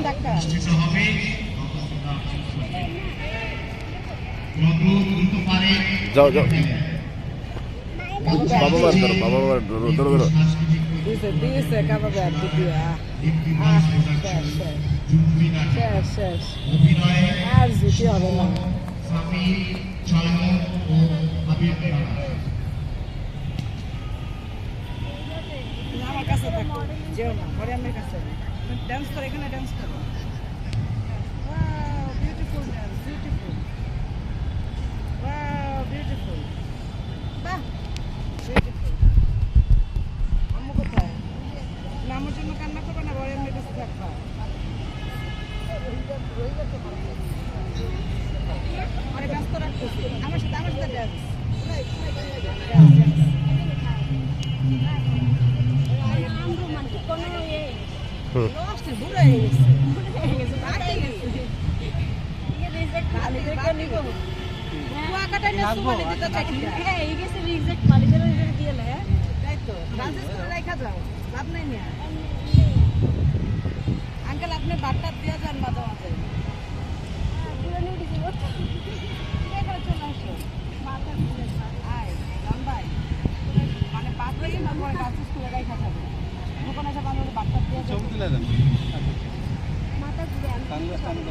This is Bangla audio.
অনুষ্ঠিত হবে। যত দ্রুত পারে যাও যাও বাবা মার ধরো বাবা মার ধরো ধরো ধরো Dice, acaba de articular. শেষ আর যেতে হবে না। সাফি চয়ন ও হাবিব আমার কাছে থাকো, যেও না, ঘরে আমার কাছে ডান্স করে, এখানে ডান্স করো। Wow, beautiful dance, beautiful. Wow, beautiful. বাহ, বিউটিফুল। আম্মু কোথায়? না, আমার জন্য কান্না করবে না, ঘরে আমার কাছে থাকবা। মানে ব্যস্ত রাখতেছি, আমার সাথে ডান্স। বুড়ো হয়ে গেছে, কুয়াকাটা নিয়ে সুমানে দিতে চাইছি। হ্যাঁ, এই গেছে রিজেক্ট মালিকের দিয়ে লে, তাই তো ডান্স করে রাখা যাও, লাভ নাই নিয়া। আঙ্কেল আপনি বাট্টা দিয়ে যান মাঝে মাঝে। মানে বাট্টা না করে ডান্স করে রাখা যাবে। ওখানে সব আমাদের বাট্টা দিয়ে যাবে। মাথা ঘুরে